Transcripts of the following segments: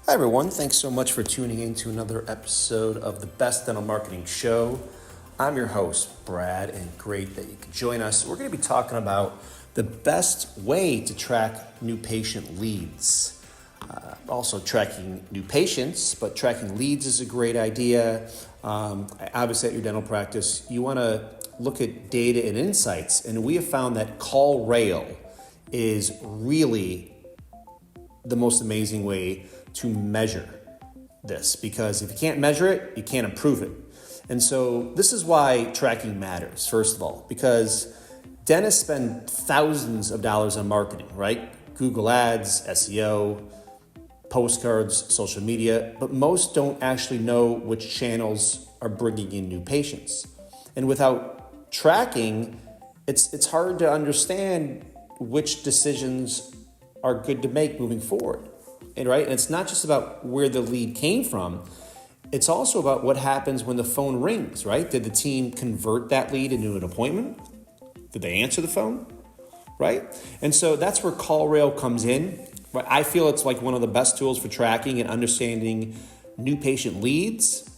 Hi, everyone. Thanks so much for tuning in to another episode of the Best Dental Marketing Show. I'm your host, Brad, and great that you can join us. We're going to be talking about the best way to track new patient leads. Also tracking new patients, but tracking leads is a great idea. Obviously, at your dental practice, you want to look at data and insights, and we have found that call rail is really the most amazing way to measure this, because if you can't measure it, you can't improve it. And so this is why tracking matters, first of all, because dentists spend thousands of dollars on marketing, right? Google ads, SEO, postcards, social media, but most don't actually know which channels are bringing in new patients. And without tracking, it's hard to understand which decisions are good to make moving forward. And it's not just about where the lead came from. It's also about what happens when the phone rings, right? Did the team convert that lead into an appointment? Did they answer the phone, right? And so that's where CallRail comes in. I feel it's like one of the best tools for tracking and understanding new patient leads.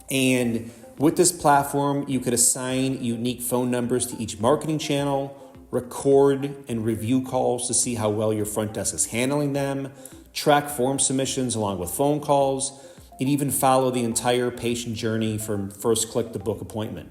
And with this platform, you could assign unique phone numbers to each marketing channel, record and review calls to see how well your front desk is handling them, track form submissions along with phone calls, and even follow the entire patient journey from first click to book appointment.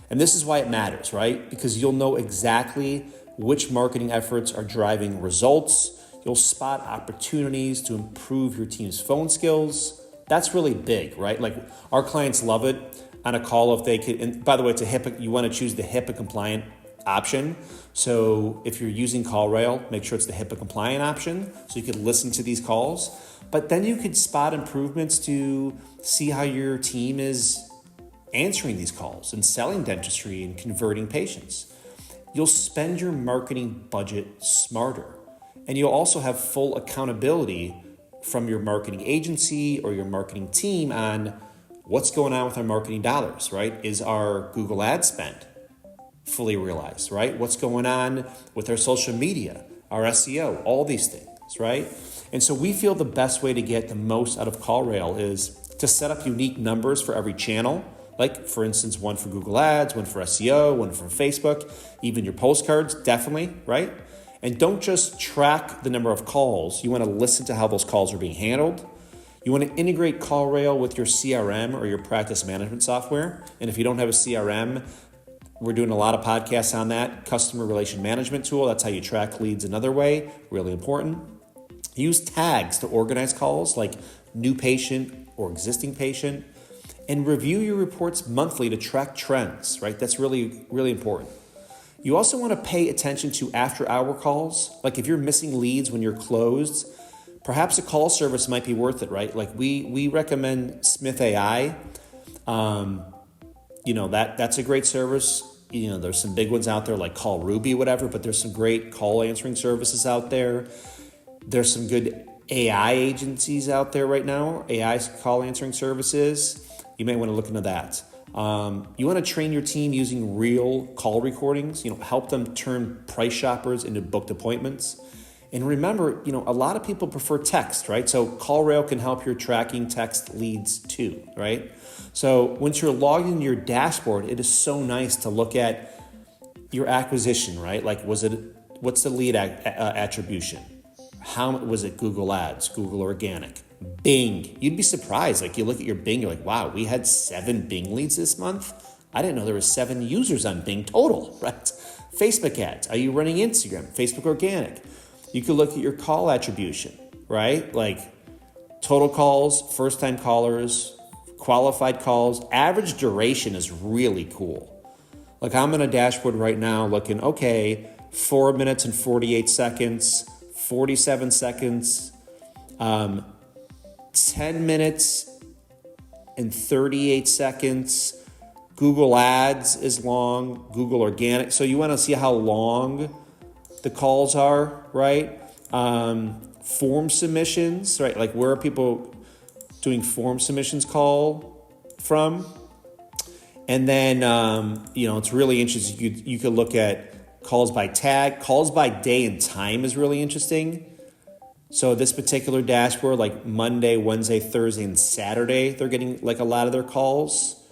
And this is why it matters, right? Because you'll know exactly which marketing efforts are driving results. You'll spot opportunities to improve your team's phone skills. That's really big, right? Like our clients love it on a call if they could. And by the way, it's a HIPAA, you want to choose the HIPAA compliant option. So if you're using CallRail, make sure it's the HIPAA compliant option so you could listen to these calls. But then you could spot improvements to see how your team is answering these calls and selling dentistry and converting patients. You'll spend your marketing budget smarter, and you'll also have full accountability from your marketing agency or your marketing team on what's going on with our marketing dollars, right? Is our Google ad spend fully realized, right? What's going on with our social media, our SEO, all these things, right? And so we feel the best way to get the most out of CallRail is to set up unique numbers for every channel. Like for instance, one for Google ads, one for SEO, one for Facebook, even your postcards, definitely, right? And don't just track the number of calls. You want to listen to how those calls are being handled. You want to integrate CallRail with your CRM or your practice management software. And if you don't have a CRM, we're doing a lot of podcasts on that. Customer relation management tool. That's how you track leads another way. Really important. Use tags to organize calls like new patient or existing patient. And review your reports monthly to track trends, right? That's really, really important. You also want to pay attention to after-hour calls. Like if you're missing leads when you're closed, perhaps a call service might be worth it, right? Like we recommend Smith AI. That's a great service. There's some big ones out there like Call Ruby, whatever, but there's some great call answering services out there. There's some good AI agencies out there right now, AI call answering services. You may want to look into that. You want to train your team using real call recordings, help them turn price shoppers into booked appointments. And remember, a lot of people prefer text, right? So CallRail can help your tracking text leads too, right? So once you're logged into your dashboard, it is so nice to look at your acquisition, right? Like what's the lead attribution? How was it Google ads, Google organic, Bing? You'd be surprised. Like you look at your Bing, you're like, wow, we had 7 Bing leads this month. I didn't know there were 7 users on Bing total, right? Facebook ads. Are you running Instagram? Facebook organic. You could look at your call attribution, right? Like total calls, first-time callers, qualified calls. Average duration is really cool. Like I'm in a dashboard right now looking, 4 minutes and 48 seconds, 47 seconds, 10 minutes and 38 seconds. Google ads is long, Google organic. So you want to see how long the calls are, right? Form submissions, right? Like where are people doing form submissions call from? And then, it's really interesting. You could look at calls by tag, calls by day and time is really interesting. So this particular dashboard, like Monday, Wednesday, Thursday, and Saturday, they're getting like a lot of their calls.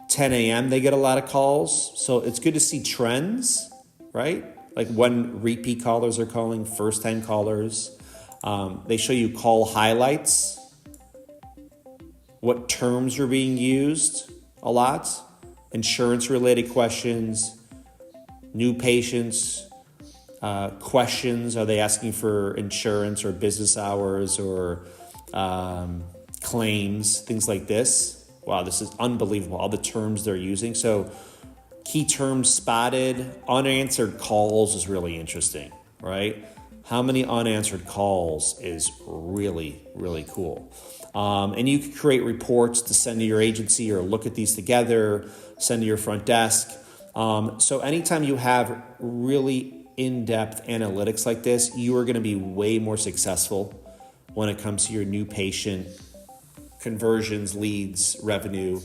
10 a.m. they get a lot of calls. So it's good to see trends, right? Like when repeat callers are calling, first-time callers. They show you call highlights, what terms are being used a lot, insurance-related questions, new patients, questions. Are they asking for insurance or business hours or claims, things like this? Wow, this is unbelievable, all the terms they're using. So key terms spotted. Unanswered calls is really interesting, right? How many unanswered calls is really, really cool. And you can create reports to send to your agency or look at these together, send to your front desk. So anytime you have really in-depth analytics like this, you are going to be way more successful when it comes to your new patient conversions, leads, revenue,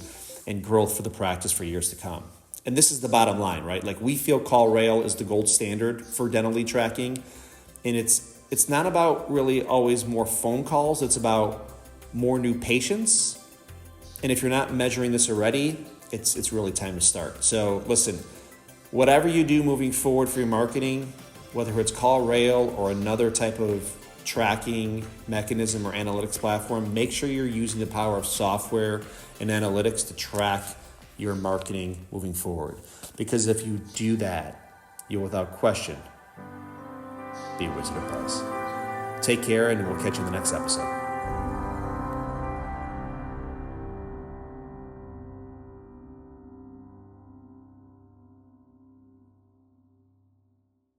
and growth for the practice for years to come. And this is the bottom line, right? Like we feel CallRail is the gold standard for dental lead tracking. And it's not about really always more phone calls. It's about more new patients. And if you're not measuring this already, it's really time to start. So listen, whatever you do moving forward for your marketing, whether it's CallRail or another type of tracking mechanism or analytics platform, make sure you're using the power of software and analytics to track your marketing moving forward. Because if you do that, you'll without question be a wizard of buzz. Take care, and we'll catch you in the next episode.